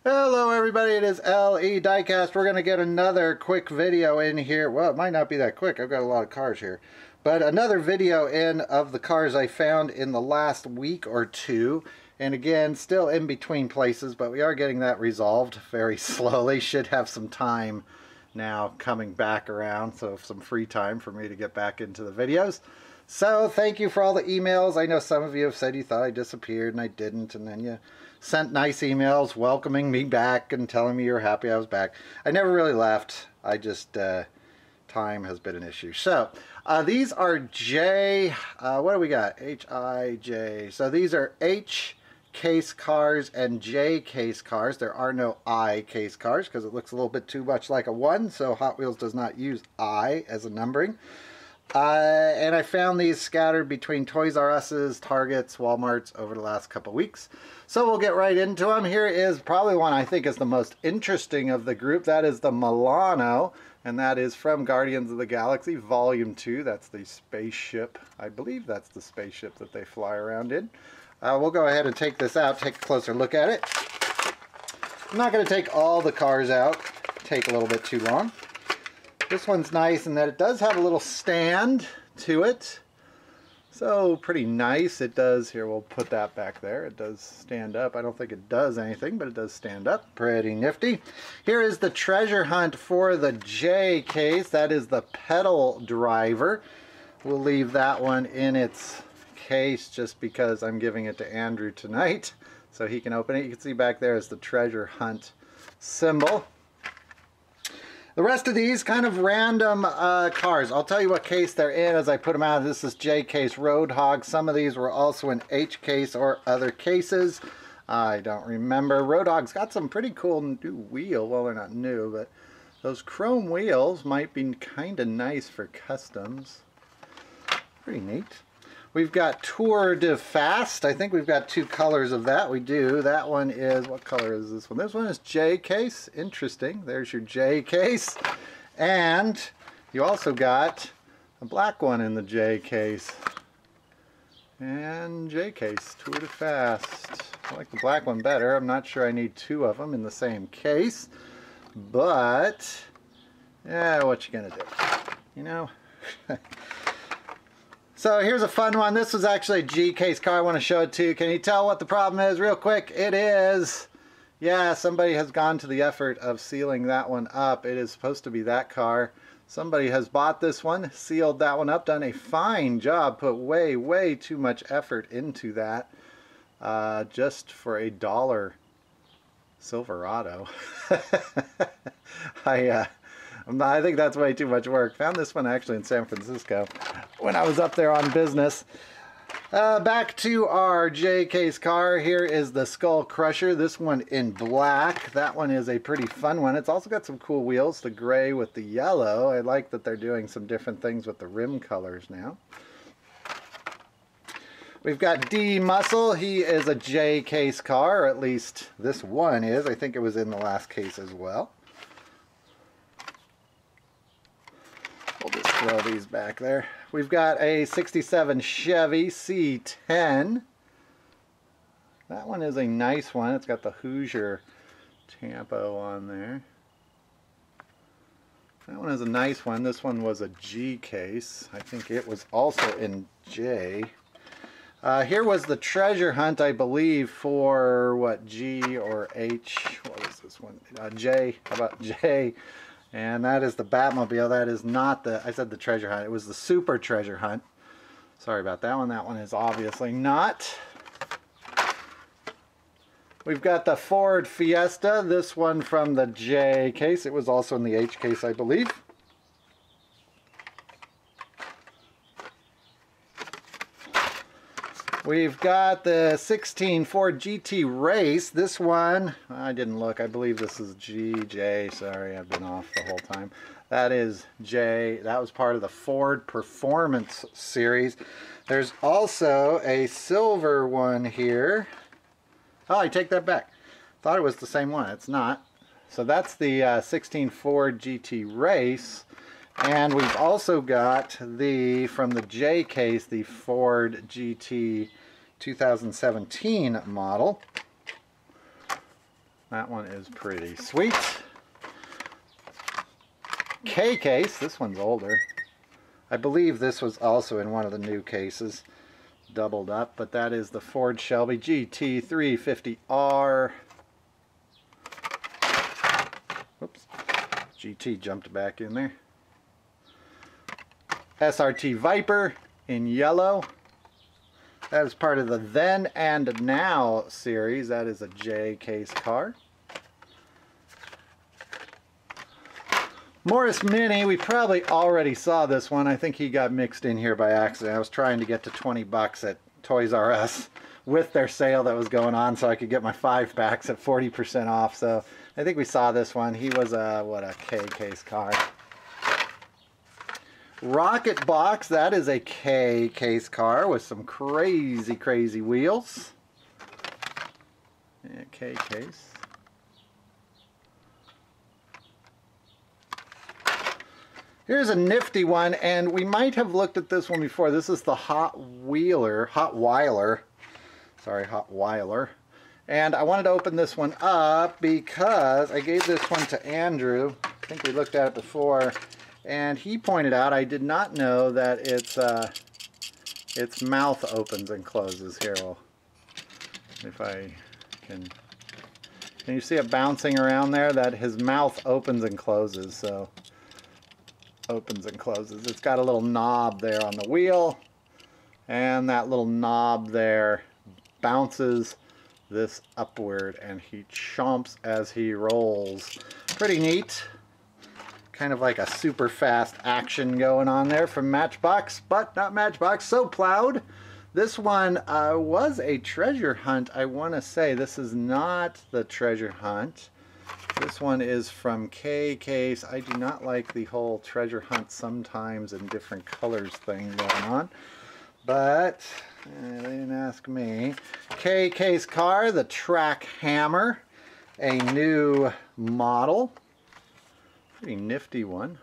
Hello everybody, it is LE Diecast. We're going to get another quick video in here. Well, it might not be that quick. I've got a lot of cars here. But another video in of the cars I found in the last week or two. And again, still in between places, but we are getting that resolved very slowly. Should have some time now coming back around, so some free time for me to get back into the videos. So thank you for all the emails. I know some of you have said you thought I disappeared and I didn't, and then you sent nice emails welcoming me back and telling me you're happy I was back. I never really left. I just time has been an issue. So these are what do we got? H-I-J. So these are H case cars and J case cars. There are no I case cars because it looks a little bit too much like a 1, so Hot Wheels does not use I as a numbering. And I found these scattered between Toys R Us's, Targets, Walmarts over the last couple weeks. So we'll get right into them. Here is probably one I think is the most interesting of the group. That is the Milano, and that is from Guardians of the Galaxy Volume 2. That's the spaceship. I believe that's the spaceship that they fly around in. We'll go ahead and take this out, take a closer look at it. I'm not going to take all the cars out. Take a little bit too long. This one's nice in that it does have a little stand to it. So pretty nice. It does, here we'll put that back there. It does stand up. I don't think it does anything, but it does stand up. Pretty nifty. Here is the treasure hunt for the J case. That is the pedal driver. We'll leave that one in its case just because I'm giving it to Andrew tonight so he can open it. You can see back there is the treasure hunt symbol. The rest of these kind of random cars. I'll tell you what case they're in as I put them out. This is J case Roadhog. Some of these were also in H case or other cases. I don't remember. Roadhog's got some pretty cool new wheel. Well, they're not new, but those chrome wheels might be kind of nice for customs. Pretty neat. We've got Tour de Fast. I think we've got two colors of that. We do. That one is, what color is this one? This one is J case. Interesting. There's your J case. And you also got a black one in the J case. And J case, Tour de Fast. I like the black one better. I'm not sure I need two of them in the same case. But, yeah, what you gonna do? You know? So here's a fun one. This was actually a G case car. I want to show it to you. Can you tell what the problem is real quick? It is, yeah, somebody has gone to the effort of sealing that one up. It is supposed to be that car. Somebody has bought this one, sealed that one up, done a fine job, put way, way too much effort into that just for a $1 Silverado. I think that's way too much work. Found this one actually in San Francisco when I was up there on business. Back to our J case car. Here is the Skull Crusher. This one in black. That one is a pretty fun one. It's also got some cool wheels, the gray with the yellow. I like that they're doing some different things with the rim colors now. We've got D Muscle. He is a J case car, or at least this one is. I think it was in the last case as well. We'll just throw these back there. We've got a 67 Chevy C10. That one is a nice one. It's got the Hoosier tampo on there. That one is a nice one. This one was a G case. I think it was also in J. Here was the treasure hunt, I believe, for what, G or H? What was this one? J. How about J? And that is the Batmobile. That is not the, I said the treasure hunt. It was the super treasure hunt. Sorry about that one. That one is obviously not. We've got the Ford Fiesta. This one from the J case. It was also in the H case, I believe. We've got the 16 Ford GT Race. This one, I didn't look. I believe this is GJ. Sorry, I've been off the whole time. That is J. That was part of the Ford Performance series. There's also a silver one here. Oh, I take that back. Thought it was the same one. It's not. So that's the 16 Ford GT Race. And we've also got the, from the J case, the Ford GT 2017 model. That one is pretty sweet. K case, this one's older. I believe this was also in one of the new cases, doubled up, but that is the Ford Shelby GT350R. Whoops, GT jumped back in there. SRT Viper in yellow. That is part of the Then and Now series. That is a J case car. Morris Mini, we probably already saw this one. I think he got mixed in here by accident. I was trying to get to 20 bucks at Toys R Us with their sale that was going on so I could get my 5-packs at 40% off. So I think we saw this one. He was a, what, a K case car. Rocket Box, that is a K case car with some crazy, crazy wheels. Yeah, K case. Here's a nifty one, and we might have looked at this one before. This is the Hot Wheeler. And I wanted to open this one up because I gave this one to Andrew. I think we looked at it before, and he pointed out I did not know that its mouth opens and closes. Here, well, if I can you see it bouncing around there? That his mouth opens and closes. So opens and closes. It's got a little knob there on the wheel, and that little knob there bounces this upward, and he chomps as he rolls. Pretty neat. Kind of like a super fast action going on there from Matchbox, but not Matchbox, So Plowed. This one was a treasure hunt, I want to say. This is not the treasure hunt. This one is from K case. I do not like the whole treasure hunt sometimes in different colors thing going on, but they didn't ask me. K case car, the Track Hammer, a new model. Pretty nifty one.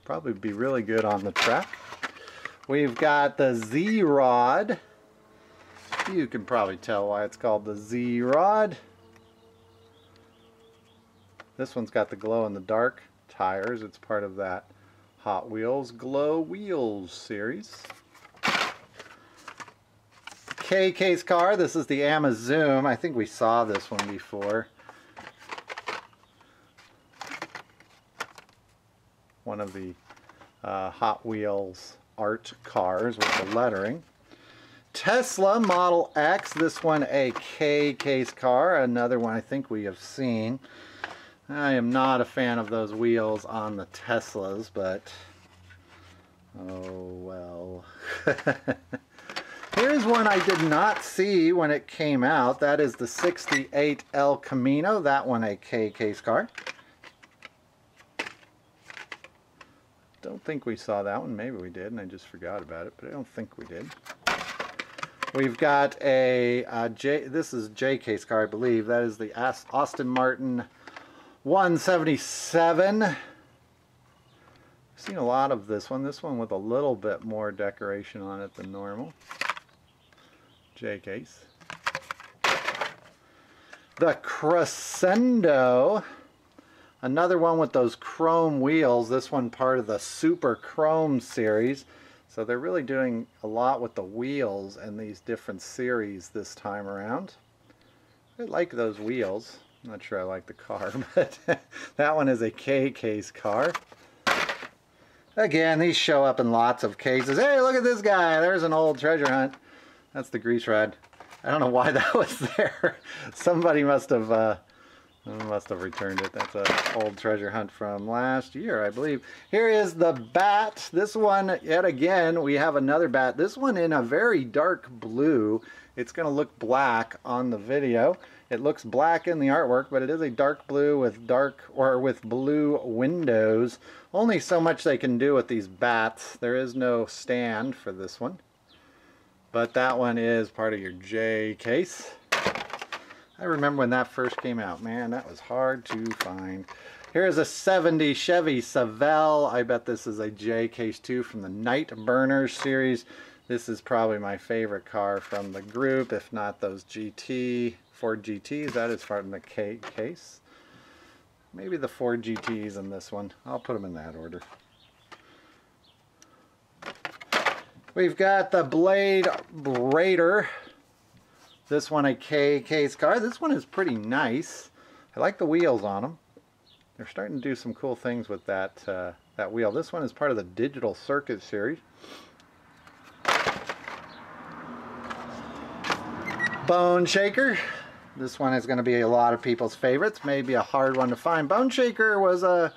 Probably be really good on the track. We've got the Z-Rod. You can probably tell why it's called the Z-Rod. This one's got the glow-in-the-dark tires. It's part of that Hot Wheels Glow Wheels series. K case car. This is the Amazoom. I think we saw this one before. One of the Hot Wheels art cars with the lettering. Tesla Model X. This one a K case car. Another one I think we have seen. I am not a fan of those wheels on the Teslas, but oh well. Here's one I did not see when it came out. That is the 68 El Camino. That one a K case car. Don't think we saw that one. Maybe we did and I just forgot about it, but I don't think we did. We've got a this is J case car, I believe. That is the Aston Martin 177. I've seen a lot of this one with a little bit more decoration on it than normal. J case. The Crescendo, another one with those chrome wheels. This one part of the Super Chrome series. So they're really doing a lot with the wheels and these different series this time around. I like those wheels. I'm not sure I like the car, but that one is a K case car. Again, these show up in lots of cases. Hey, look at this guy. There's an old treasure hunt. That's the grease rod. I don't know why that was there. Somebody must have returned it. That's an old treasure hunt from last year, I believe. Here is the bat. This one, yet again, we have another bat. This one in a very dark blue. It's going to look black on the video. It looks black in the artwork, but it is a dark blue with blue windows. Only so much they can do with these bats. There is no stand for this one. But that one is part of your J case. I remember when that first came out. Man, that was hard to find. Here's a 70 Chevy Savelle. I bet this is a J case too from the Night Burners series. This is probably my favorite car from the group, if not those GT Ford GTs. That is part of the case. Maybe the Ford GTs in this one. I'll put them in that order. We've got the Blade Raider. This one a K case car. This one is pretty nice. I like the wheels on them. They're starting to do some cool things with that that wheel. This one is part of the Digital Circuit series. Bone Shaker. This one is going to be a lot of people's favorites. Maybe a hard one to find. Bone Shaker was a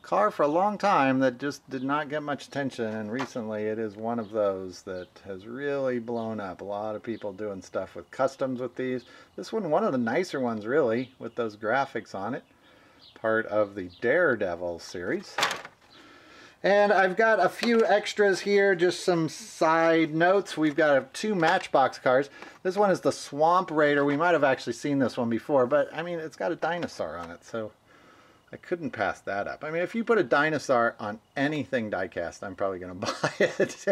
car for a long time that just did not get much attention, and recently it is one of those that has really blown up. A lot of people doing stuff with customs with these. This one of the nicer ones really, with those graphics on it. Part of the Daredevil series. And I've got a few extras here, just some side notes. We've got 2 Matchbox cars. This one is the Swamp Raider. We might have actually seen this one before, but I mean, it's got a dinosaur on it, so I couldn't pass that up. I mean, if you put a dinosaur on anything diecast, I'm probably going to buy it.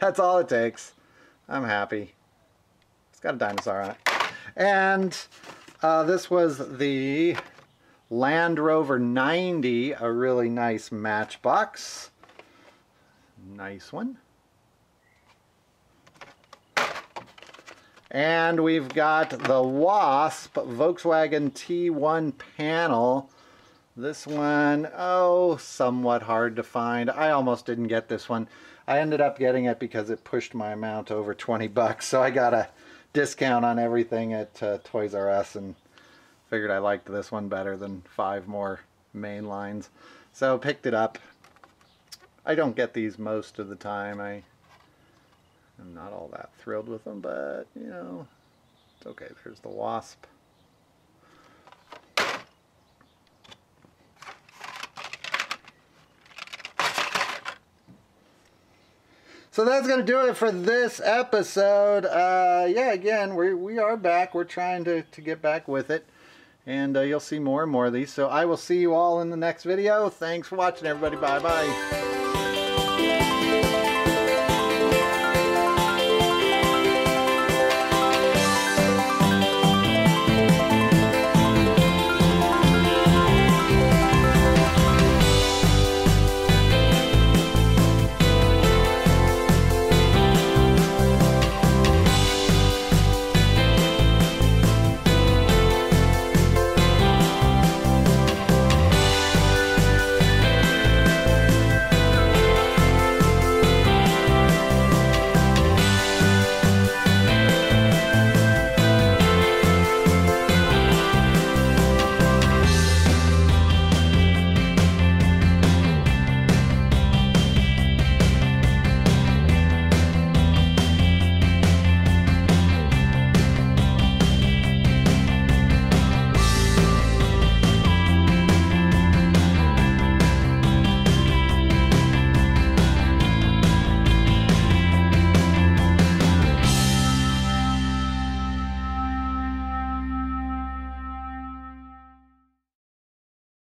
That's all it takes. I'm happy. It's got a dinosaur on it. And this was the Land Rover 90, a really nice Matchbox. Nice one. And we've got the Wasp Volkswagen T1 panel. This one, oh, somewhat hard to find. I almost didn't get this one. I ended up getting it because it pushed my amount over 20 bucks. So I got a discount on everything at Toys R Us and figured I liked this one better than 5 more main lines. So picked it up. I don't get these most of the time. I'm not all that thrilled with them, but you know, it's okay. There's the Wasp. So that's going to do it for this episode. Yeah, again, we are back. We're trying to get back with it. And you'll see more and more of these. So I will see you all in the next video. Thanks for watching, everybody. Bye-bye.